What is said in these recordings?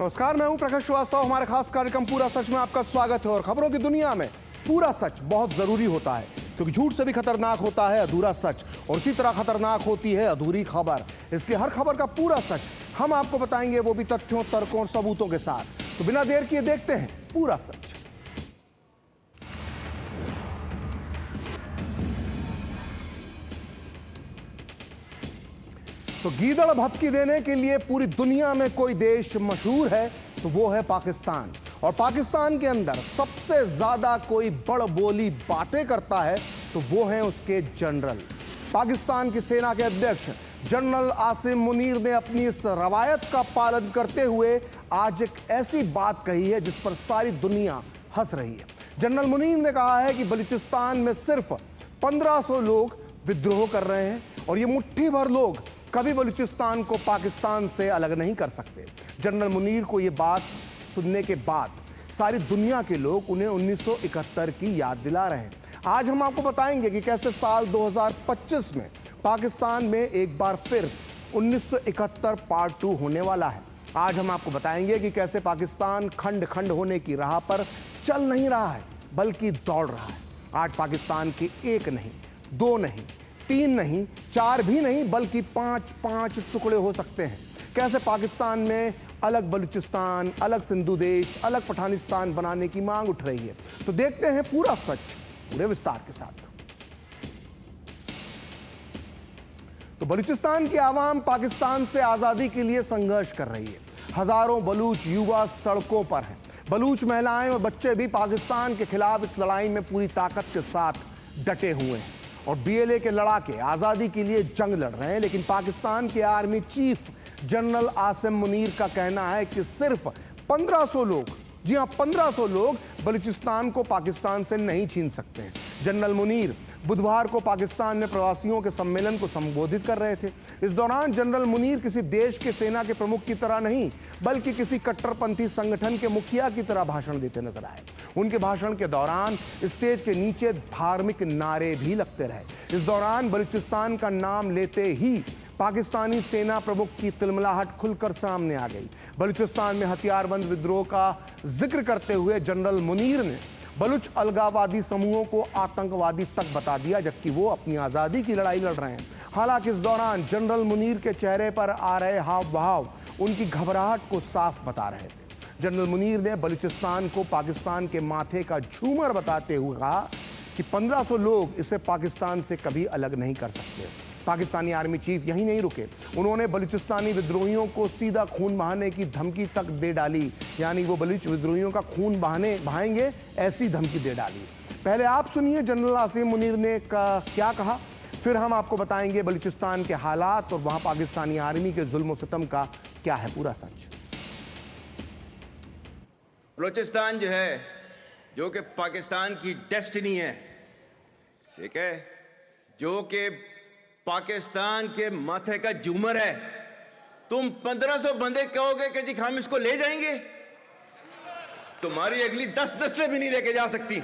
नमस्कार, मैं हूं प्रकाश श्रीवास्तव। हमारे खास कार्यक्रम पूरा सच में आपका स्वागत है। और खबरों की दुनिया में पूरा सच बहुत जरूरी होता है, क्योंकि झूठ से भी खतरनाक होता है अधूरा सच, और इसी तरह खतरनाक होती है अधूरी खबर। इसलिए हर खबर का पूरा सच हम आपको बताएंगे, वो भी तथ्यों, तर्कों और सबूतों के साथ। तो बिना देर किए देखते हैं पूरा सच। तो गीदड़ भपकी देने के लिए पूरी दुनिया में कोई देश मशहूर है तो वो है पाकिस्तान। और पाकिस्तान के अंदर सबसे ज्यादा कोई बड़ बोली बातें करता है तो वो है उसके जनरल। पाकिस्तान की सेना के अध्यक्ष जनरल आसिम मुनीर ने अपनी इस रवायत का पालन करते हुए आज एक ऐसी बात कही है जिस पर सारी दुनिया हंस रही है। जनरल मुनीर ने कहा है कि बलूचिस्तान में सिर्फ 1500 लोग विद्रोह कर रहे हैं और ये मुट्ठी भर लोग कभी बलूचिस्तान को पाकिस्तान से अलग नहीं कर सकते। जनरल मुनीर को ये बात सुनने के बाद सारी दुनिया के लोग उन्हें 1971 की याद दिला रहे हैं। आज हम आपको बताएंगे कि कैसे साल 2025 में पाकिस्तान में एक बार फिर 1971 पार्ट 2 होने वाला है। आज हम आपको बताएंगे कि कैसे पाकिस्तान खंड खंड होने की राह पर चल नहीं रहा है बल्कि दौड़ रहा है। आज पाकिस्तान के एक नहीं, दो नहीं, 3 नहीं, 4 भी नहीं, बल्कि 5-5 टुकड़े हो सकते हैं। कैसे पाकिस्तान में अलग बलूचिस्तान, अलग सिंधु देश, अलग पठानिस्तान बनाने की मांग उठ रही है। तो देखते हैं पूरा सच पूरे विस्तार के साथ। तो बलूचिस्तान की आवाम पाकिस्तान से आजादी के लिए संघर्ष कर रही है। हजारों बलूच युवा सड़कों पर हैं। बलूच महिलाएं और बच्चे भी पाकिस्तान के खिलाफ इस लड़ाई में पूरी ताकत के साथ डटे हुए हैं और BLA के लड़ाके आजादी के लिए जंग लड़ रहे हैं। लेकिन पाकिस्तान के army chief general Asim Munir का कहना है कि सिर्फ 1500 लोग, जी हां 1500 लोग बलूचिस्तान को पाकिस्तान से नहीं छीन सकते हैं। जनरल मुनीर बुधवार को पाकिस्तान में प्रवासियों के सम्मेलन को संबोधित कर रहे थे। इस दौरान जनरल मुनीर किसी देश के सेना के प्रमुख की तरह नहीं, बल्कि किसी कट्टरपंथी संगठन के मुखिया की तरह भाषण देते नजर आए। उनके भाषण के दौरान स्टेज के नीचे धार्मिक नारे भी लगते रहे। इस दौरान बलूचिस्तान का नाम लेते ही पाकिस्तानी सेना प्रमुख की तिलमिलाहट खुलकर सामने आ गई। बलूचिस्तान में हथियारबंद विद्रोह का जिक्र करते हुए जनरल मुनीर ने बलूच अलगाववादी समूहों को आतंकवादी तक बता दिया, जबकि वो अपनी आजादी की लड़ाई लड़ रहे हैं। हालांकि इस दौरान जनरल मुनीर के चेहरे पर आ रहे हाव भाव उनकी घबराहट को साफ बता रहे थे। जनरल मुनीर ने बलूचिस्तान को पाकिस्तान के माथे का झूमर बताते हुए कहा कि 1500 लोग इसे पाकिस्तान से कभी अलग नहीं कर सकते। पाकिस्तानी आर्मी चीफ यहीं नहीं रुके, उन्होंने बलूचिस्तानी विद्रोहियों को सीधा खून बहाने की धमकी तक दे डाली। यानी वो बलूच विद्रोहियों का खून बहाएंगे ऐसी धमकी दे डाली। पहले आप सुनिए जनरल आसिम मुनीर ने क्या कहा, फिर हम आपको बताएंगे बलूचिस्तान के हालात और वहां पाकिस्तानी आर्मी के जुल्म सितम का क्या है पूरा सच। बलूचिस्तान जो है, जो कि पाकिस्तान की डेस्टिनी है, ठीक है, जो कि पाकिस्तान के माथे का झूमर है। तुम 1500 बंदे कहोगे कि जी हम इसको ले जाएंगे, तुम्हारी अगली 10 नस्लें भी नहीं लेके जा सकती।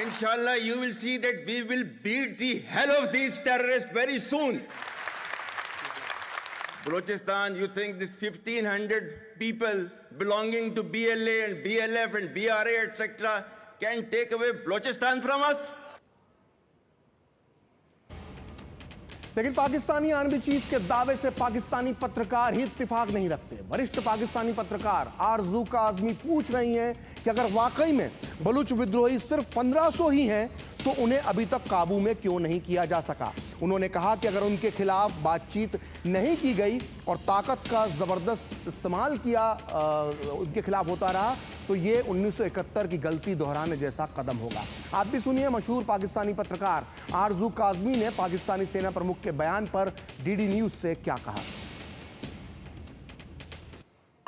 इंशाल्लाह you will see that we will beat the hell of these terrorists very soon. Balochistan, you think this 1500 people belonging to BLA and BLF and BRA etc. can take away Balochistan from us? लेकिन Pakistani army chief के दावे से पाकिस्तानी पत्रकार ही इत्तेफाक नहीं रखते। वरिष्ठ पाकिस्तानी पत्रकार आरजू काज़मी पूछ रही हैं कि अगर वाकई में बलूच विद्रोही सिर्फ 1500 ही हैं तो उन्हें अभी तक काबू में क्यों नहीं किया जा सका। उन्होंने कहा कि अगर उनके खिलाफ बातचीत नहीं की गई और ताकत का जबरदस्त इस्तेमाल उनके खिलाफ होता रहा तो ये 1971 की गलती दोहराने जैसा कदम होगा। आप भी सुनिए मशहूर पाकिस्तानी पत्रकार आरजू काज़मी ने पाकिस्तानी सेना प्रमुख के बयान पर DD न्यूज से क्या कहा।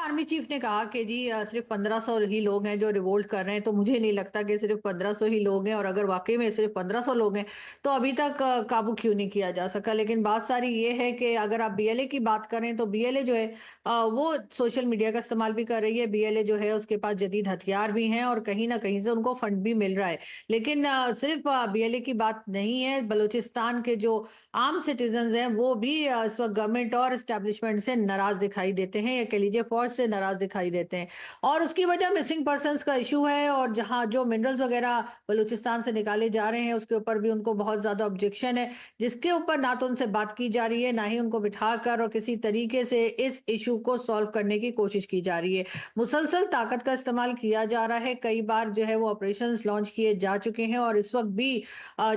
आर्मी चीफ ने कहा कि जी सिर्फ 1500 ही लोग हैं जो रिवोल्ट कर रहे हैं, तो मुझे नहीं लगता कि सिर्फ 1500 ही लोग हैं, और अगर वाकई में सिर्फ 1500 लोग हैं तो अभी तक काबू क्यों नहीं किया जा सका। लेकिन बात सारी ये है कि अगर आप बीएलए की बात करें तो बीएलए जो है वो सोशल मीडिया का इस्तेमाल भी कर रही है। बीएलए जो है उसके पास जदीद हथियार भी हैं और कहीं ना कहीं से उनको फंड भी मिल रहा है। लेकिन सिर्फ बीएलए की बात नहीं है, बलूचिस्तान के जो आम सिटीजन हैं वो भी इस वक्त गवर्नमेंट और एस्टेब्लिशमेंट से नाराज दिखाई देते हैं, या कह लीजिए फौज से नाराज दिखाई देते हैं। और उसकी वजह मिसिंग पर्संस का इशू है, और जहां जो मिनरल्स वगैरह बलूचिस्तान से निकाले जा रहे हैं उसके ऊपर भी उनको बहुत ज्यादा ऑब्जेक्शन है, जिसके ऊपर ना तो उनसे बात की जा रही है, ना ही उनको बिठाकर और किसी तरीके से इस इशू को सॉल्व करने की कोशिश की जा रही है। मुसलसल ताकत का इस्तेमाल किया जा रहा है, कई बार जो है वो ऑपरेशंस लॉन्च किए जा चुके हैं, और इस वक्त भी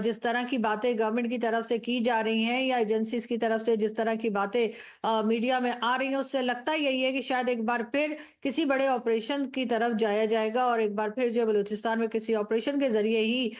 जिस तरह की बातें गवर्नमेंट की तरफ से की जा रही हैं या एजेंसीज की तरफ से जिस तरह की बातें मीडिया में आ रही हैं, उससे लगता यही है कि शायद एक बार फिर किसी बड़े ऑपरेशन की तरफ जाया जाएगा, और एक बार फिर जो बलूचिस्तान में किसी ऑपरेशन के जरिए ही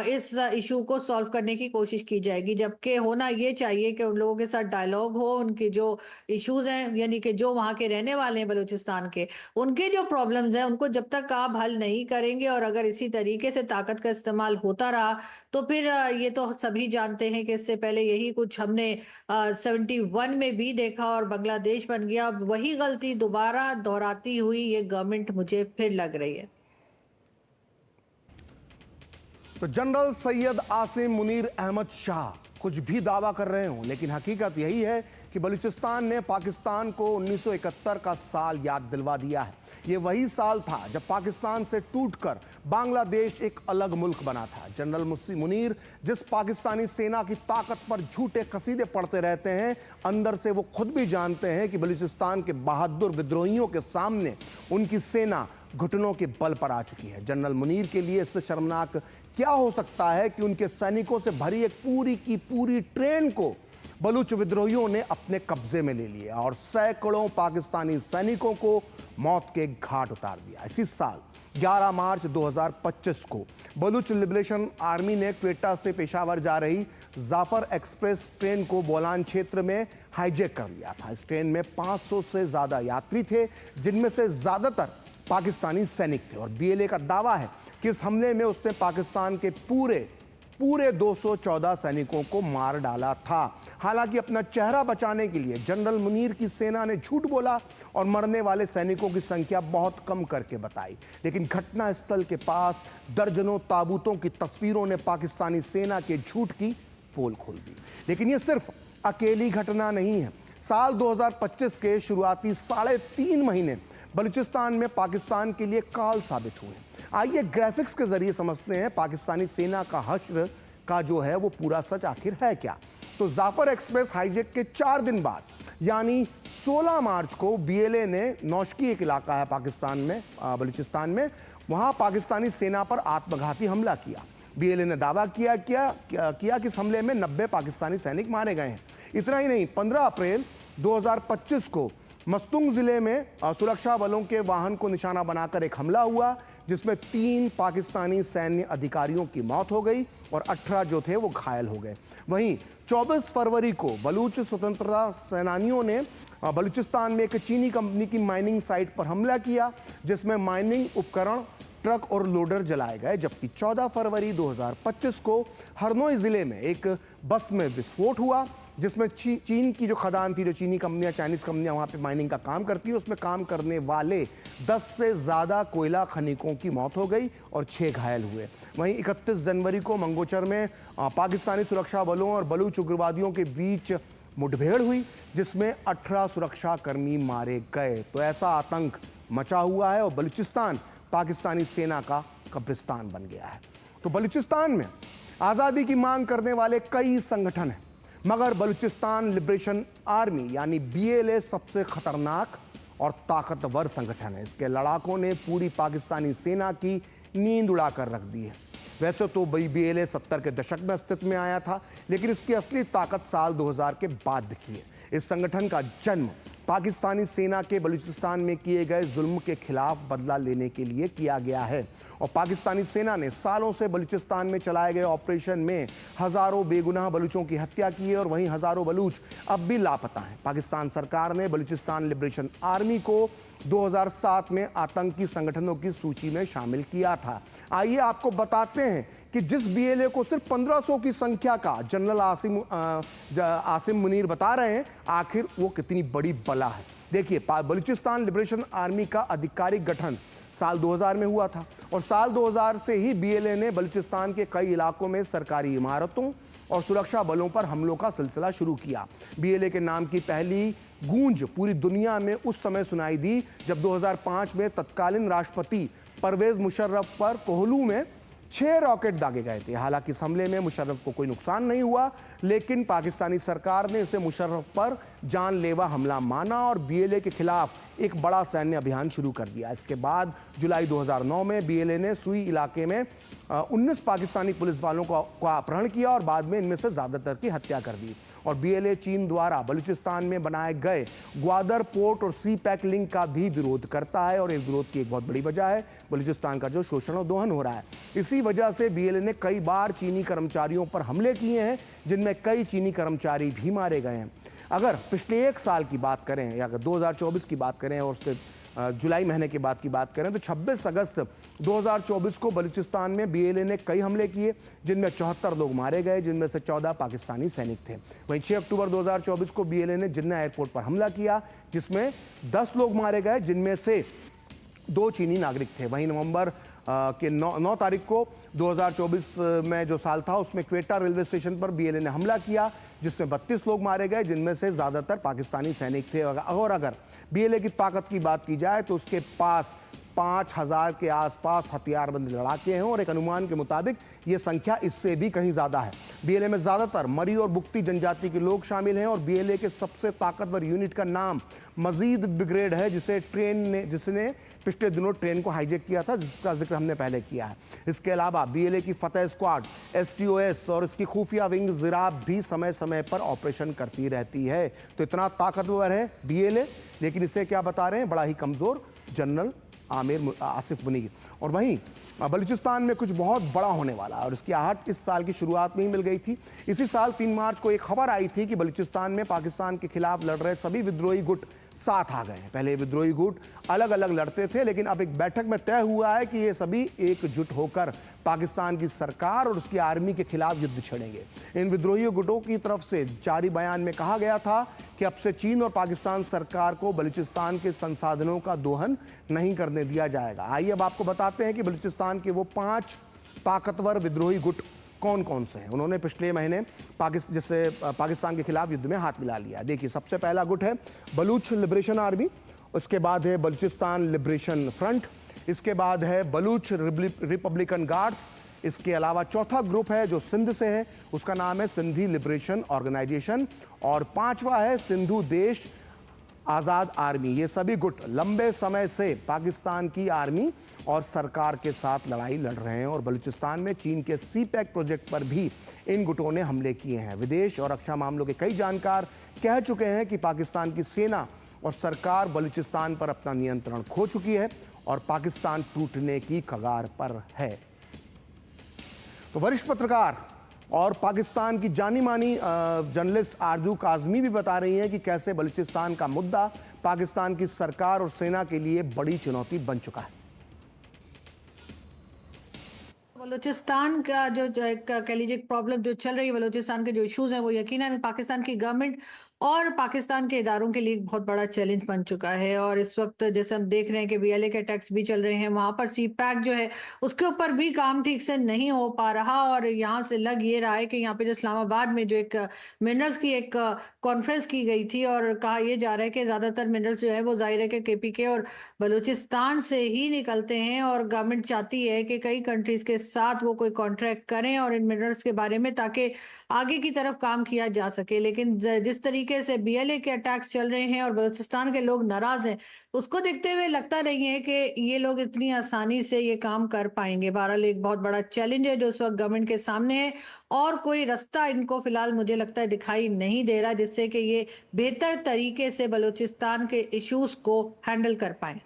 इस इशू को सॉल्व करने की कोशिश की जाएगी। जबकि होना ये चाहिए कि उन लोगों के साथ डायलॉग हो, उनके जो इश्यूज हैं, यानी कि जो वहां के रहने वाले हैं बलूचिस्तान के, उनके जो प्रॉब्लम्स हैं उनको जब तक आप हल नहीं करेंगे, और अगर इसी तरीके से ताकत का इस्तेमाल होता रहा तो फिर ये तो सभी जानते हैं कि इससे पहले यही कुछ हमने 71 में भी देखा और बांग्लादेश बन गया। अब वही गलती दोबारा दोहराती हुई ये गवर्नमेंट मुझे फिर लग रही है। तो जनरल सैयद आसिम मुनीर अहमद शाह कुछ भी दावा कर रहे हों, लेकिन हकीकत यही है कि बलूचिस्तान ने पाकिस्तान को 1971 का साल याद दिलवा दिया है। ये वही साल था जब पाकिस्तान से टूटकर बांग्लादेश एक अलग मुल्क बना था। जनरल मुनीर जिस पाकिस्तानी सेना की ताकत पर झूठे कसीदे पढ़ते रहते हैं, अंदर से वो खुद भी जानते हैं कि बलूचिस्तान के बहादुर विद्रोहियों के सामने उनकी सेना घुटनों के बल पर आ चुकी है। जनरल मुनीर के लिए इससे शर्मनाक क्या हो सकता है कि उनके सैनिकों से भरी एक पूरी की पूरी ट्रेन को बलूच विद्रोहियों ने अपने कब्जे में ले लिया और सैकड़ों पाकिस्तानी सैनिकों को मौत के घाट उतार दिया। इसी साल 11 मार्च 2025 को बलूच लिबरेशन आर्मी ने क्वेटा से पेशावर जा रही जाफर एक्सप्रेस ट्रेन को बोलान क्षेत्र में हाईजैक कर लिया था। इस ट्रेन में 500 से ज्यादा यात्री थे, जिनमें से ज्यादातर पाकिस्तानी सैनिक थे, और बीएलए का दावा है कि इस हमले में उसने पाकिस्तान के पूरे 214 सैनिकों को मार डाला था। हालांकि अपना चेहरा बचाने के लिए जनरल मुनीर की सेना ने झूठ बोला और मरने वाले सैनिकों की संख्या बहुत कम करके बताई, लेकिन घटनास्थल के पास दर्जनों ताबूतों की तस्वीरों ने पाकिस्तानी सेना के झूठ की पोल खोल दी। लेकिन यह सिर्फ अकेली घटना नहीं है। साल 2025 के शुरुआती 3.5 महीने बलूचिस्तान में पाकिस्तान के लिए काल साबित हुए। आइए ग्राफिक्स के जरिए समझते हैं पाकिस्तानी सेना का हश्र का जो है वो पूरा सच आखिर है क्या। तो जाफर एक्सप्रेस हाईजैक के 4 दिन बाद यानी 16 मार्च को बीएलए ने नौशकी, एक इलाका है पाकिस्तान में, बलूचिस्तान में, वहां पाकिस्तानी सेना पर आत्मघाती हमला किया। बीएलए ने दावा किया कि इस हमले में 90 पाकिस्तानी सैनिक मारे गए हैं। इतना ही नहीं, 15 अप्रैल 2025 को मस्तुंग जिले में सुरक्षा बलों के वाहन को निशाना बनाकर एक हमला हुआ, जिसमें 3 पाकिस्तानी सैन्य अधिकारियों की मौत हो गई और 18 जो थे वो घायल हो गए। वहीं 24 फरवरी को बलूच स्वतंत्रता सेनानियों ने बलूचिस्तान में एक चीनी कंपनी की माइनिंग साइट पर हमला किया, जिसमें माइनिंग उपकरण, ट्रक और लोडर जलाए गए। जबकि 14 फरवरी 2025 को हरनोई जिले में एक बस में विस्फोट हुआ, जिसमें चीन की जो खदान थी, जो चीनी कंपनियां, चाइनीज कंपनियां वहां पे माइनिंग का काम करती है, उसमें काम करने वाले 10 से ज़्यादा कोयला खनिकों की मौत हो गई और 6 घायल हुए। वहीं 31 जनवरी को मंगोचर में पाकिस्तानी सुरक्षा बलों और बलूच उग्रवादियों के बीच मुठभेड़ हुई, जिसमें 18 सुरक्षा कर्मी मारे गए। तो ऐसा आतंक मचा हुआ है और बलूचिस्तान पाकिस्तानी सेना का कब्रिस्तान बन गया है। तो बलूचिस्तान में आज़ादी की मांग करने वाले कई संगठन हैं, मगर बलूचिस्तान लिबरेशन आर्मी यानी बीएलए सबसे खतरनाक और ताकतवर संगठन है। इसके लड़ाकों ने पूरी पाकिस्तानी सेना की नींद उड़ाकर रख दी है। वैसे तो बीएलए 70 के दशक में अस्तित्व में आया था, लेकिन इसकी असली ताकत साल 2000 के बाद दिखी है। इस संगठन का जन्म पाकिस्तानी सेना के बलूचिस्तान में किए गए जुल्म के खिलाफ बदला लेने के लिए किया गया है और पाकिस्तानी सेना ने सालों से बलूचिस्तान में चलाए गए ऑपरेशन में हजारों बेगुनाह बलूचों की हत्या की है और वहीं हजारों बलूच अब भी लापता हैं। पाकिस्तान सरकार ने बलूचिस्तान लिबरेशन आर्मी को 2007 में आतंकी संगठनों की सूची में शामिल किया था। आइए आपको बताते हैं कि जिस बीएलए को सिर्फ 1500 की संख्या का जनरल आसिम मुनीर बता रहे हैं, आखिर वो कितनी बड़ी बला है। देखिए, बलूचिस्तान लिबरेशन आर्मी का आधिकारिक गठन साल 2000 में हुआ था और साल 2000 से ही बीएलए ने बलूचिस्तान के कई इलाकों में सरकारी इमारतों और सुरक्षा बलों पर हमलों का सिलसिला शुरू किया। बीएलए के नाम की पहली गूंज पूरी दुनिया में उस समय सुनाई दी जब 2005 में तत्कालीन राष्ट्रपति परवेज मुशर्रफ पर कोहलू में 6 रॉकेट दागे गए थे। हालांकि इस हमले में मुशर्रफ को कोई नुकसान नहीं हुआ, लेकिन पाकिस्तानी सरकार ने इसे मुशर्रफ पर जानलेवा हमला माना और बीएलए के खिलाफ एक बड़ा सैन्य अभियान शुरू कर दिया। इसके बाद जुलाई 2009 में बीएलए ने सुई इलाके में 19 पाकिस्तानी पुलिस वालों का अपहरण किया और बाद में इनमें से ज्यादातर की हत्या कर दी। और बीएलए चीन द्वारा बलूचिस्तान में बनाए गए ग्वादर पोर्ट और सी पैक लिंक का भी विरोध करता है और इस विरोध की एक बहुत बड़ी वजह है बलूचिस्तान का जो शोषण और दोहन हो रहा है। इसी वजह से बीएलए ने कई बार चीनी कर्मचारियों पर हमले किए हैं, जिनमें कई चीनी कर्मचारी भी मारे गए हैं। अगर पिछले 1 साल की बात करें या अगर 2024 की बात करें और उसके जुलाई महीने के बाद की बात करें तो 26 अगस्त 2024 को बलूचिस्तान में बीएलए ने कई हमले किए, जिनमें 74 लोग मारे गए, जिनमें से 14 पाकिस्तानी सैनिक थे। वहीं 6 अक्टूबर 2024 को बीएलए ने जिन्ना एयरपोर्ट पर हमला किया, जिसमें 10 लोग मारे गए, जिनमें से 2 चीनी नागरिक थे। वहीं नवंबर के 9 तारीख को 2024 में जो साल था उसमें क्वेटा रेलवे स्टेशन पर बीएलए ने हमला किया, जिसमें 32 लोग मारे गए, जिनमें से ज़्यादातर पाकिस्तानी सैनिक थे। और अगर बीएलए की ताकत की बात की जाए तो उसके पास 5000 के आसपास हथियारबंद लड़ाके हैं और एक अनुमान के मुताबिक ये संख्या इससे भी कहीं ज़्यादा है। बीएलए में ज़्यादातर मरी और बुक्ती जनजाति के लोग शामिल हैं और बीएलए के सबसे ताकतवर यूनिट का नाम मजीद ब्रिगेड है, जिसने पिछले दिनों ट्रेन को हाईजैक किया था, जिसका जिक्र हमने पहले किया है। इसके अलावा बीएलए की फतेह स्क्वाड, एसटीओएस और इसकी खुफिया विंग जिराब भी समय समय पर ऑपरेशन करती रहती है। तो इतना ताकतवर है बीएलए, लेकिन इसे क्या बता रहे हैं, बड़ा ही कमज़ोर जनरल आसिफ मुनीर। और वहीं बलूचिस्तान में कुछ बहुत बड़ा होने वाला और इसकी आहट इस साल की शुरुआत में ही मिल गई थी। इसी साल 3 मार्च को एक खबर आई थी कि बलूचिस्तान में पाकिस्तान के खिलाफ लड़ रहे सभी विद्रोही गुट साथ आ गए हैं। पहले विद्रोही गुट अलग अलग लड़ते थे, लेकिन अब एक बैठक में तय हुआ है कि ये सभी एकजुट होकर पाकिस्तान की सरकार और उसकी आर्मी के खिलाफ युद्ध छेड़ेंगे। इन विद्रोही गुटों की तरफ से जारी बयान में कहा गया था कि अब से चीन और पाकिस्तान सरकार को बलूचिस्तान के संसाधनों का दोहन नहीं करने दिया जाएगा। आइए अब आपको बताते हैं कि बलूचिस्तान के वो 5 ताकतवर विद्रोही गुट कौन कौन से हैं। उन्होंने पिछले महीने पाकिस्तान के खिलाफ युद्ध में हाथ मिला लिया। देखिए, सबसे पहला गुट है बलूच लिबरेशन आर्मी, उसके बाद है बलूचिस्तान लिबरेशन फ्रंट, इसके बाद है बलूच रिपब्लिकन गार्ड्स, इसके अलावा चौथा ग्रुप है जो सिंध से है, उसका नाम है सिंधी लिबरेशन ऑर्गेनाइजेशन, और 5वां है सिंधु देश आज़ाद आर्मी। ये सभी गुट लंबे समय से पाकिस्तान की आर्मी और सरकार के साथ लड़ाई लड़ रहे हैं और बलूचिस्तान में चीन के सी पैक प्रोजेक्ट पर भी इन गुटों ने हमले किए हैं। विदेश और रक्षा मामलों के कई जानकार कह चुके हैं कि पाकिस्तान की सेना और सरकार बलूचिस्तान पर अपना नियंत्रण खो चुकी है और पाकिस्तान टूटने की कगार पर है। तो वरिष्ठ पत्रकार और पाकिस्तान की जानी मानी जर्नलिस्ट आरजू काज़मी भी बता रही हैं कि कैसे बलूचिस्तान का मुद्दा पाकिस्तान की सरकार और सेना के लिए बड़ी चुनौती बन चुका है। बलूचिस्तान का जो कह लीजिए प्रॉब्लम जो चल रही है, बलूचिस्तान के जो इश्यूज हैं, वो यकीनन पाकिस्तान की गवर्नमेंट और पाकिस्तान के इदारों के लिए एक बहुत बड़ा चैलेंज बन चुका है। और इस वक्त जैसे हम देख रहे हैं कि बीएलए के अटैक्स भी चल रहे हैं, वहां पर सी पैक जो है उसके ऊपर भी काम ठीक से नहीं हो पा रहा। और यहाँ से लग ये रहा है कि यहाँ पे जो इस्लामाबाद में जो एक मिनरल्स की एक कॉन्फ्रेंस की गई थी और कहा यह जा रहा है कि ज्यादातर मिनरल्स जो है वो जाहिर है कि केपीके और बलूचिस्तान से ही निकलते हैं और गवर्नमेंट चाहती है कि कई कंट्रीज के साथ वो कोई कॉन्ट्रैक्ट करें और इन मिनरल्स के बारे में, ताकि आगे की तरफ काम किया जा सके। लेकिन जिस तरीके तरीके से BLA के अटैक्स चल रहे हैं और बलूचिस्तान के लोग नाराज हैं, उसको देखते हुए लगता नहीं है कि ये लोग इतनी आसानी से ये काम कर पाएंगे। बहरहाल एक बहुत बड़ा चैलेंज है जो इस वक्त गवर्नमेंट के सामने है और कोई रास्ता इनको फिलहाल मुझे लगता है दिखाई नहीं दे रहा जिससे कि ये बेहतर तरीके से बलूचिस्तान के इश्यूज को हैंडल कर पाए।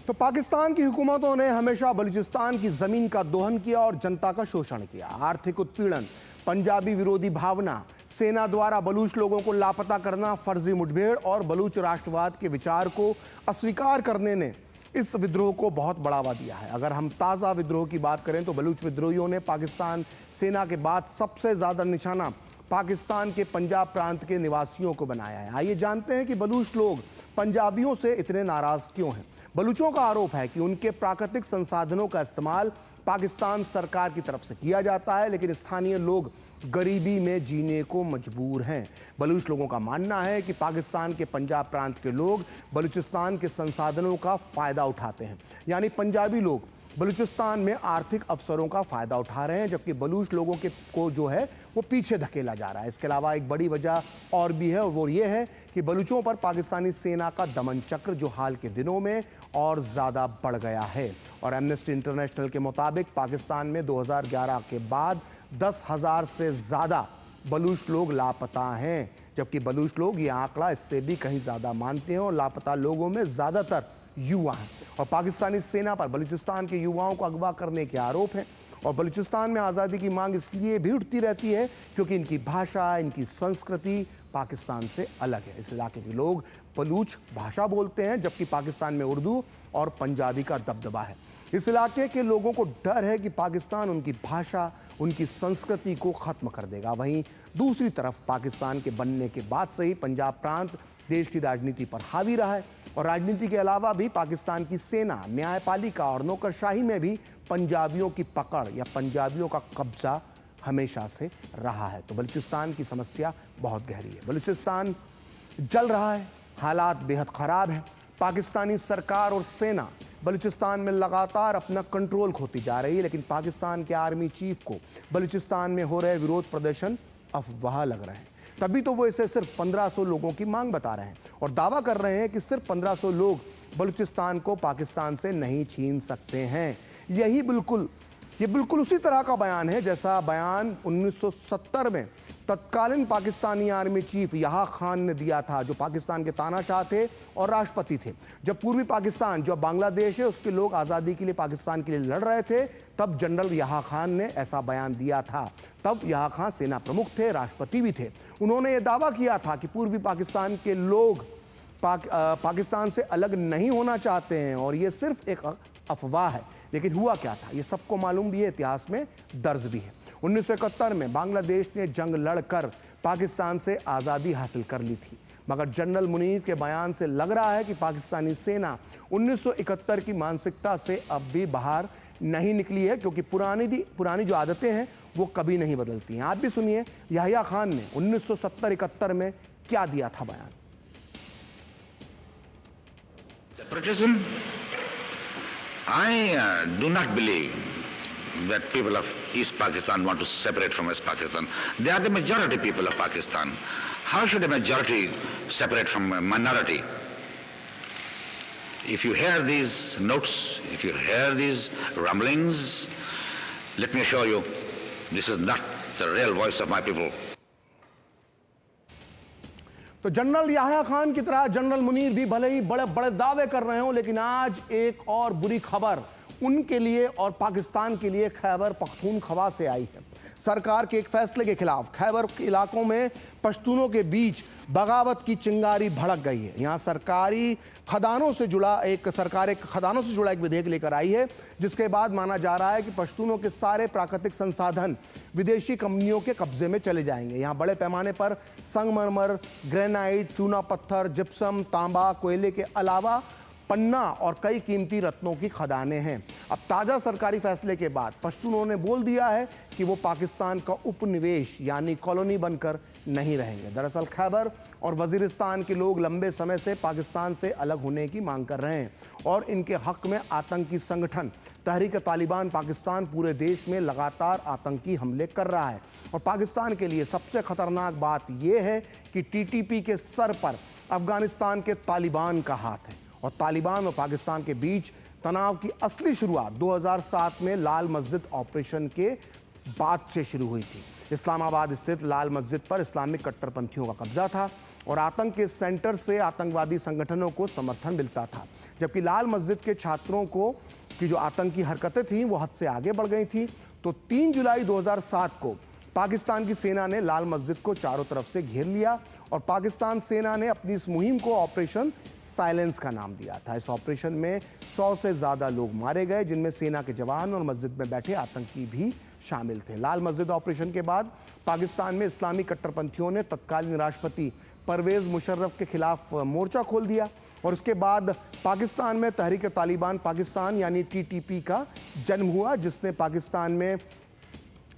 तो पाकिस्तान की हुकूमतों ने हमेशा बलूचिस्तान की जमीन का दोहन किया और जनता का शोषण किया। आर्थिक उत्पीड़न, पंजाबी विरोधी भावना, सेना द्वारा बलूच लोगों को लापता करना, फर्जी मुठभेड़ और बलूच राष्ट्रवाद के विचार को अस्वीकार करने ने इस विद्रोह को बहुत बढ़ावा दिया है। अगर हम ताज़ा विद्रोह की बात करें तो बलूच विद्रोहियों ने पाकिस्तान सेना के बाद सबसे ज़्यादा निशाना पाकिस्तान के पंजाब प्रांत के निवासियों को बनाया है। आइए जानते हैं कि बलूच लोग पंजाबियों से इतने नाराज क्यों हैं। बलूचों का आरोप है कि उनके प्राकृतिक संसाधनों का इस्तेमाल पाकिस्तान सरकार की तरफ से किया जाता है, लेकिन स्थानीय लोग गरीबी में जीने को मजबूर हैं। बलूच लोगों का मानना है कि पाकिस्तान के पंजाब प्रांत के लोग बलूचिस्तान के संसाधनों का फायदा उठाते हैं, यानी पंजाबी लोग बलूचिस्तान में आर्थिक अवसरों का फायदा उठा रहे हैं, जबकि बलूच लोगों को जो है वो पीछे धकेला जा रहा है। इसके अलावा एक बड़ी वजह और भी है और वो ये है कि बलूचों पर पाकिस्तानी सेना का दमन चक्र जो हाल के दिनों में और ज़्यादा बढ़ गया है। और एमनेस्टी इंटरनेशनल के मुताबिक पाकिस्तान में 2011 के बाद 10,000 से ज़्यादा बलूच लोग लापता हैं, जबकि बलूच लोग ये आंकड़ा इससे भी कहीं ज़्यादा मानते हैं और लापता लोगों में ज़्यादातर युवा हैं। और पाकिस्तानी सेना पर बलूचिस्तान के युवाओं को अगवा करने के आरोप हैं। और बलूचिस्तान में आज़ादी की मांग इसलिए भी उठती रहती है क्योंकि इनकी भाषा, इनकी संस्कृति पाकिस्तान से अलग है। इस इलाके के लोग बलूच भाषा बोलते हैं, जबकि पाकिस्तान में उर्दू और पंजाबी का दबदबा है। इस इलाके के लोगों को डर है कि पाकिस्तान उनकी भाषा, उनकी संस्कृति को ख़त्म कर देगा। वहीं दूसरी तरफ पाकिस्तान के बनने के बाद से ही पंजाब प्रांत देश की राजनीति पर हावी रहा है और राजनीति के अलावा भी पाकिस्तान की सेना, न्यायपालिका और नौकरशाही में भी पंजाबियों की पकड़ या पंजाबियों का कब्जा हमेशा से रहा है। तो बलूचिस्तान की समस्या बहुत गहरी है। बलूचिस्तान जल रहा है, हालात बेहद ख़राब हैं। पाकिस्तानी सरकार और सेना बलूचिस्तान में लगातार अपना कंट्रोल खोती जा रही है, लेकिन पाकिस्तान के आर्मी चीफ को बलूचिस्तान में हो रहे विरोध प्रदर्शन अफवाह लग रहे हैं। तभी तो वो इसे सिर्फ 1500 लोगों की मांग बता रहे हैं और दावा कर रहे हैं कि सिर्फ 1500 लोग बलूचिस्तान को पाकिस्तान से नहीं छीन सकते हैं। ये बिल्कुल उसी तरह का बयान है जैसा बयान 1970 में तत्कालीन पाकिस्तानी आर्मी चीफ याह्या खान ने दिया था, जो पाकिस्तान के तानाशाह थे और राष्ट्रपति थे। जब पूर्वी पाकिस्तान, जो बांग्लादेश है, उसके लोग आज़ादी के लिए पाकिस्तान के लिए लड़ रहे थे, तब जनरल याह्या खान ने ऐसा बयान दिया था। तब याह्या खान सेना प्रमुख थे, राष्ट्रपति भी थे। उन्होंने ये दावा किया था कि पूर्वी पाकिस्तान के लोग पाकिस्तान से अलग नहीं होना चाहते हैं और ये सिर्फ एक अफवाह है। लेकिन हुआ क्या था ये सबको मालूम भी है, इतिहास में दर्ज भी है। 1971 में बांग्लादेश ने जंग लड़कर पाकिस्तान से आज़ादी हासिल कर ली थी, मगर जनरल मुनीर के बयान से लग रहा है कि पाकिस्तानी सेना 1971 की मानसिकता से अब भी बाहर नहीं निकली है, क्योंकि पुरानी जो आदतें हैं वो कभी नहीं बदलती हैं। आप भी सुनिए याह्या खान ने 1970-71 में क्या दिया था बयान। Separatism? I do not believe that people of East Pakistan want to separate from West Pakistan. They are the majority people of Pakistan. How should a majority separate from a minority? If you hear these notes, if you hear these rumblings, let me assure you, this is not the real voice of my people. तो general Yahya Khan की तरह general Munir भी भले ही बड़े बड़े दावे कर रहे हो, लेकिन आज एक और बुरी खबर उनके लिए और पाकिस्तान के लिए खैबर पख्तूनख्वा से आई है। सरकार के एक फैसले के खिलाफ खैबर इलाकों में पश्तूनों के बीच बगावत की चिंगारी भड़क गई है। यहाँ सरकार एक खदानों से जुड़ा एक विधेयक लेकर आई है, जिसके बाद माना जा रहा है कि पश्तूनों के सारे प्राकृतिक संसाधन विदेशी कंपनियों के कब्जे में चले जाएंगे। यहाँ बड़े पैमाने पर संगमरमर, ग्रेनाइट, चूना पत्थर, जिप्सम, तांबा, कोयले के अलावा पन्ना और कई कीमती रत्नों की खदानें हैं। अब ताज़ा सरकारी फैसले के बाद पश्तूनों ने बोल दिया है कि वो पाकिस्तान का उपनिवेश यानी कॉलोनी बनकर नहीं रहेंगे। दरअसल खैबर और वजीरिस्तान के लोग लंबे समय से पाकिस्तान से अलग होने की मांग कर रहे हैं और इनके हक में आतंकी संगठन तहरीक तालिबान पाकिस्तान पूरे देश में लगातार आतंकी हमले कर रहा है। और पाकिस्तान के लिए सबसे खतरनाक बात यह है कि टीटीपी के सर पर अफगानिस्तान के तालिबान का हाथ है और तालिबान और पाकिस्तान के बीच तनाव की असली शुरुआत 2007 में लाल मस्जिद ऑपरेशन के बाद से शुरू हुई थी। इस्लामाबाद स्थित लाल मस्जिद पर इस्लामिक कट्टरपंथियों का कब्जा था और आतंक के सेंटर से आतंकवादी संगठनों को समर्थन मिलता था, जबकि लाल मस्जिद के छात्रों को की जो आतंकी हरकतें थीं वो हद से आगे बढ़ गई थी। तो 3 जुलाई 2007 को पाकिस्तान की सेना ने लाल मस्जिद को चारों तरफ से घेर लिया और पाकिस्तान सेना ने अपनी इस मुहिम को ऑपरेशन साइलेंस का नाम दिया था। इस ऑपरेशन में 100 से ज़्यादा लोग मारे गए, जिनमें सेना के जवान और मस्जिद में बैठे आतंकी भी शामिल थे। लाल मस्जिद ऑपरेशन के बाद पाकिस्तान में इस्लामी कट्टरपंथियों ने तत्कालीन राष्ट्रपति परवेज़ मुशर्रफ के खिलाफ मोर्चा खोल दिया और उसके बाद पाकिस्तान में तहरीक तालिबान पाकिस्तान यानी टीटीपी का जन्म हुआ, जिसने पाकिस्तान में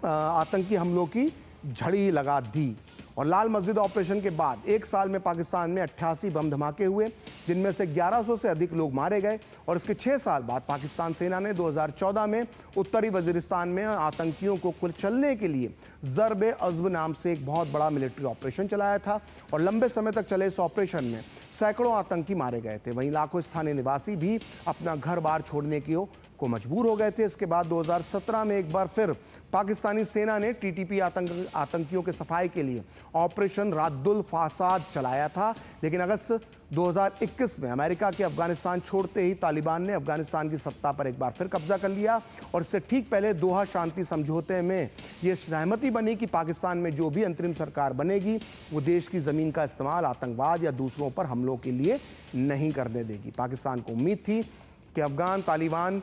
आतंकी हमलों की झड़ी लगा दी। और लाल मस्जिद ऑपरेशन के बाद 1 साल में पाकिस्तान में 88 बम धमाके हुए, जिनमें से 1100 से अधिक लोग मारे गए। और इसके 6 साल बाद पाकिस्तान सेना ने 2014 में उत्तरी वजीरिस्तान में आतंकियों को कुचलने के लिए ज़रब अज़्ब नाम से एक बहुत बड़ा मिलिट्री ऑपरेशन चलाया था और लंबे समय तक चले इस ऑपरेशन में सैकड़ों आतंकी मारे गए थे। वहीं लाखों स्थानीय निवासी भी अपना घर बार छोड़ने को मजबूर हो गए थे। इसके बाद 2017 में एक बार फिर पाकिस्तानी सेना ने टीटीपी आतंकियों के सफाई के लिए ऑपरेशन राद्दुल फासाद चलाया था, लेकिन अगस्त 2021 में अमेरिका के अफगानिस्तान छोड़ते ही तालिबान ने अफगानिस्तान की सत्ता पर एक बार फिर कब्जा कर लिया और इससे ठीक पहले दोहा शांति समझौते में ये सहमति बनी कि पाकिस्तान में जो भी अंतरिम सरकार बनेगी वो देश की ज़मीन का इस्तेमाल आतंकवाद या दूसरों पर हमलों के लिए नहीं करने देगी। पाकिस्तान को उम्मीद थी कि अफगान तालिबान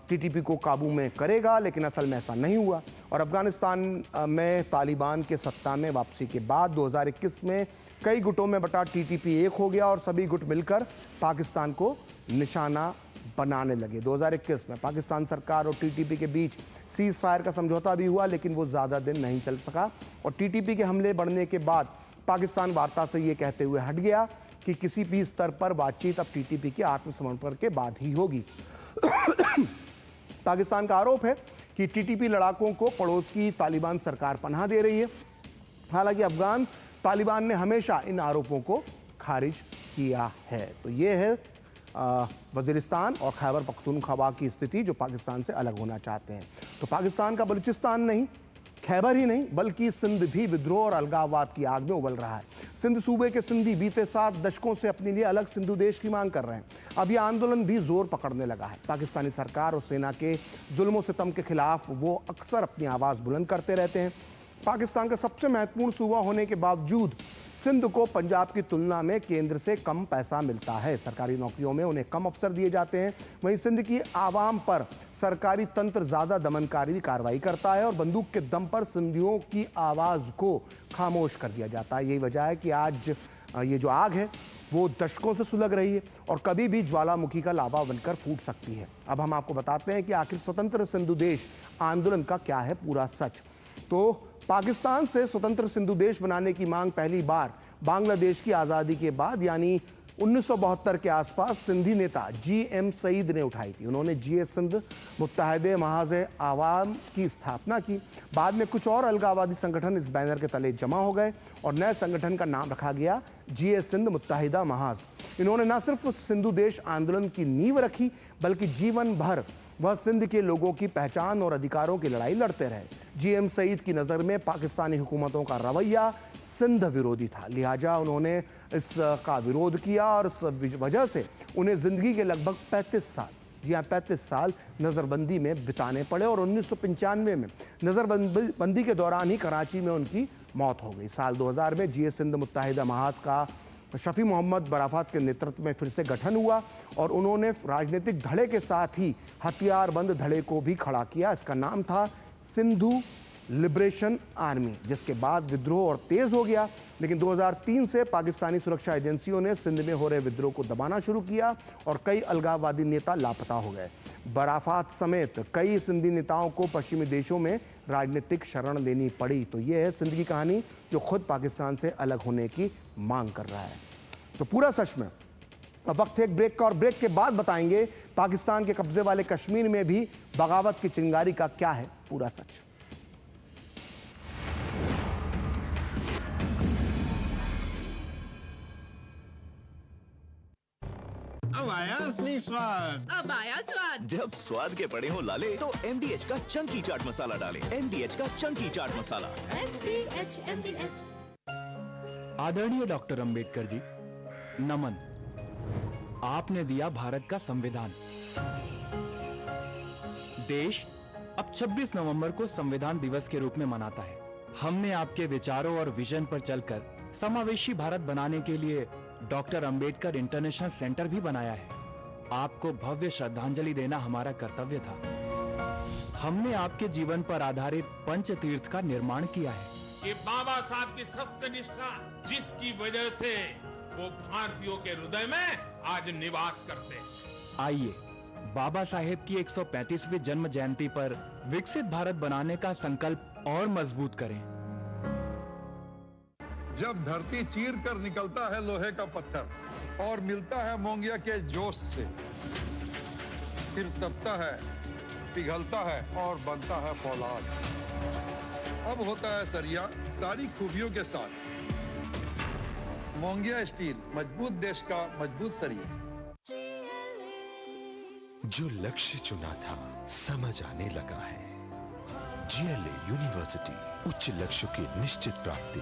टीटीपी को काबू में करेगा, लेकिन असल में ऐसा नहीं हुआ और अफगानिस्तान में तालिबान के सत्ता में वापसी के बाद 2021 में कई गुटों में बटा टीटीपी एक हो गया और सभी गुट मिलकर पाकिस्तान को निशाना बनाने लगे। 2021 में पाकिस्तान सरकार और टीटीपी के बीच सीज़ फायर का समझौता भी हुआ, लेकिन वो ज़्यादा दिन नहीं चल सका और टीटीपी के हमले बढ़ने के बाद पाकिस्तान वार्ता से ये कहते हुए हट गया कि किसी भी स्तर पर बातचीत अब टीटीपी के आत्मसमर्पण के बाद ही होगी। पाकिस्तान का आरोप है कि टीटीपी लड़ाकों को पड़ोस की तालिबान सरकार पनाह दे रही है। हालांकि अफगान तालिबान ने हमेशा इन आरोपों को खारिज किया है। तो ये है वजीरिस्तान और खैबर पख्तूनख्वा की स्थिति, जो पाकिस्तान से अलग होना चाहते हैं। तो पाकिस्तान का बलूचिस्तान नहीं, खैबर ही नहीं, बल्कि सिंध भी विद्रोह और अलगाववाद की आग में उबल रहा है। सिंध सूबे के सिंधी बीते 7 दशकों से अपने लिए अलग सिंधु देश की मांग कर रहे हैं। अब यह आंदोलन भी जोर पकड़ने लगा है। पाकिस्तानी सरकार और सेना के जुल्म सितम के खिलाफ वो अक्सर अपनी आवाज़ बुलंद करते रहते हैं। पाकिस्तान का सबसे महत्वपूर्ण सूबा होने के बावजूद सिंध को पंजाब की तुलना में केंद्र से कम पैसा मिलता है। सरकारी नौकरियों में उन्हें कम अवसर दिए जाते हैं। वहीं सिंध की आवाम पर सरकारी तंत्र ज़्यादा दमनकारी कार्रवाई करता है और बंदूक के दम पर सिंधियों की आवाज़ को खामोश कर दिया जाता है। यही वजह है कि आज ये जो आग है वो दशकों से सुलग रही है और कभी भी ज्वालामुखी का लावा बनकर फूट सकती है। अब हम आपको बताते हैं कि आखिर स्वतंत्र सिंधु देश आंदोलन का क्या है पूरा सच। तो पाकिस्तान से स्वतंत्र सिंधु देश बनाने की मांग पहली बार बांग्लादेश की आज़ादी के बाद यानी 1972 के आसपास सिंधी नेता GM सईद ने उठाई थी। उन्होंने GA सिंध मुत्तहदे महाज़ आवाम की स्थापना की। बाद में कुछ और अलगाववादी संगठन इस बैनर के तले जमा हो गए और नए संगठन का नाम रखा गया GA सिंध मुत्तहिदा महाज़। इन्होंने न सिर्फ सिंधु देश आंदोलन की नींव रखी, बल्कि जीवन भर वह सिंध के लोगों की पहचान और अधिकारों की लड़ाई लड़ते रहे। GM सईद की नज़र में पाकिस्तानी हुकूमतों का रवैया सिंध विरोधी था, लिहाजा उन्होंने इसका विरोध किया और इस वजह से उन्हें ज़िंदगी के लगभग 35 साल, जी हाँ 35 साल नज़रबंदी में बिताने पड़े और 1995 में नज़रबंदी के दौरान ही कराची में उनकी मौत हो गई। साल 2000 में GA सिंध मुत्तहिदा महाज़ का शफी मोहम्मद बराफत के नेतृत्व में फिर से गठन हुआ और उन्होंने राजनीतिक धड़े के साथ ही हथियारबंद धड़े को भी खड़ा किया। इसका नाम था सिंधु लिबरेशन आर्मी, जिसके बाद विद्रोह और तेज हो गया। लेकिन 2003 से पाकिस्तानी सुरक्षा एजेंसियों ने सिंध में हो रहे विद्रोह को दबाना शुरू किया और कई अलगाववादी नेता लापता हो गए। बराफात समेत कई सिंधी नेताओं को पश्चिमी देशों में राजनीतिक शरण लेनी पड़ी। तो ये है सिंध की कहानी, जो खुद पाकिस्तान से अलग होने की मांग कर रहा है। तो पूरा सच में अब वक्त है एक ब्रेक का, और ब्रेक के बाद बताएंगे पाकिस्तान के कब्जे वाले कश्मीर में भी बगावत की चिंगारी का क्या है पूरा सच। अब आया असली स्वाद। अब आया स्वाद। जब स्वाद के पड़े हो लाले तो MDH का चंकी चाट मसाला डालें। MDH का चंकी चाट मसाला। MDH। आदरणीय डॉक्टर अंबेडकर जी, नमन। आपने दिया भारत का संविधान। देश अब 26 नवंबर को संविधान दिवस के रूप में मनाता है। हमने आपके विचारों और विजन पर चलकर समावेशी भारत बनाने के लिए डॉक्टर अंबेडकर इंटरनेशनल सेंटर भी बनाया है। आपको भव्य श्रद्धांजलि देना हमारा कर्तव्य था। हमने आपके जीवन पर आधारित पंच तीर्थ का निर्माण किया है। ये बाबा साहब की सत्यनिष्ठा, जिसकी वजह से वो भारतीयों के हृदय में आज निवास करते हैं। आइए बाबा साहेब की 135वीं जन्म जयंती पर विकसित भारत बनाने का संकल्प और मजबूत करें। जब धरती चीर कर निकलता है लोहे का पत्थर और मिलता है मोंगिया के जोश से, फिर तपता है, पिघलता है और बनता है फौलाद। अब होता है सरिया सारी खूबियों के साथ। मोंगिया स्टील, मजबूत देश का मजबूत सरिया। जो लक्ष्य चुना था समझ आने लगा है। GLA यूनिवर्सिटी, उच्च लक्ष्य की निश्चित प्राप्ति।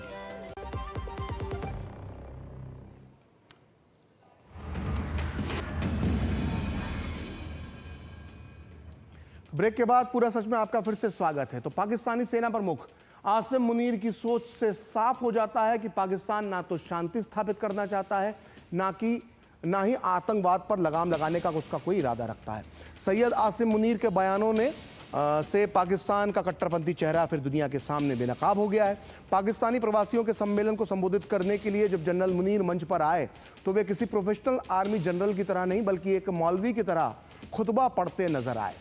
ब्रेक के बाद पूरा सच में आपका फिर से स्वागत है। तो पाकिस्तानी सेना प्रमुख आसिम मुनीर की सोच से साफ हो जाता है कि पाकिस्तान ना तो शांति स्थापित करना चाहता है, ना ही आतंकवाद पर लगाम लगाने का उसका कोई इरादा रखता है। सैयद आसिम मुनीर के बयानों ने से पाकिस्तान का कट्टरपंथी चेहरा फिर दुनिया के सामने बेनकाब हो गया है। पाकिस्तानी प्रवासियों के सम्मेलन को संबोधित करने के लिए जब जनरल मुनीर मंच पर आए तो वे किसी प्रोफेशनल आर्मी जनरल की तरह नहीं, बल्कि एक मौलवी की तरह खुतबा पढ़ते नजर आए।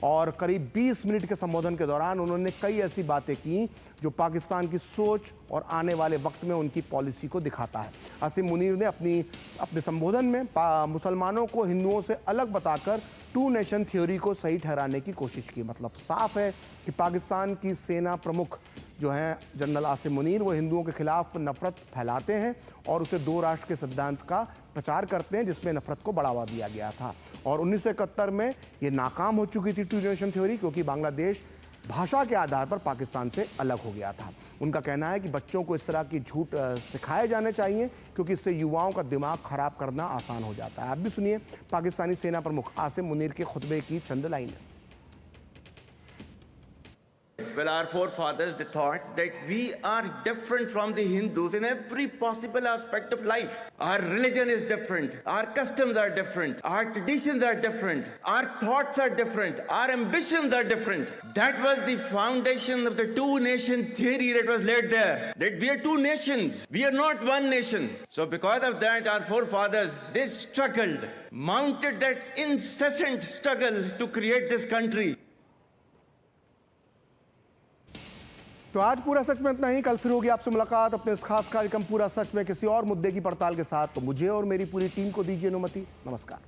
और करीब 20 मिनट के संबोधन के दौरान उन्होंने कई ऐसी बातें की जो पाकिस्तान की सोच और आने वाले वक्त में उनकी पॉलिसी को दिखाता है। आसिम मुनीर ने अपने संबोधन में मुसलमानों को हिंदुओं से अलग बताकर 2 नेशन थ्योरी को सही ठहराने की कोशिश की। मतलब साफ है कि पाकिस्तान की सेना प्रमुख जो हैं जनरल आसिम मुनीर, वो हिंदुओं के खिलाफ नफरत फैलाते हैं और उसे 2 राष्ट्र के सिद्धांत का प्रचार करते हैं, जिसमें नफरत को बढ़ावा दिया गया था। और 1971 में ये नाकाम हो चुकी थी 2 नेशन थ्योरी, क्योंकि बांग्लादेश भाषा के आधार पर पाकिस्तान से अलग हो गया था। उनका कहना है कि बच्चों को इस तरह की झूठ सिखाए जाने चाहिए, क्योंकि इससे युवाओं का दिमाग खराब करना आसान हो जाता है। आप भी सुनिए पाकिस्तानी सेना प्रमुख आसिम मुनीर के खुतबे की चंद लाइनें। Well, our forefathers, they thought that we are different from the Hindus in every possible aspect of life. Our religion is different. Our customs are different. Our traditions are different. Our thoughts are different. Our ambitions are different. That was the foundation of the 2 nation theory that was laid there. That we are 2 nations. We are not one nation. So because of that, our forefathers, they struggled, mounted that incessant struggle to create this country. तो आज पूरा सच में इतना ही। कल फिर होगी आपसे मुलाकात अपने इस खास कार्यक्रम पूरा सच में किसी और मुद्दे की पड़ताल के साथ। तो मुझे और मेरी पूरी टीम को दीजिए अनुमति। नमस्कार।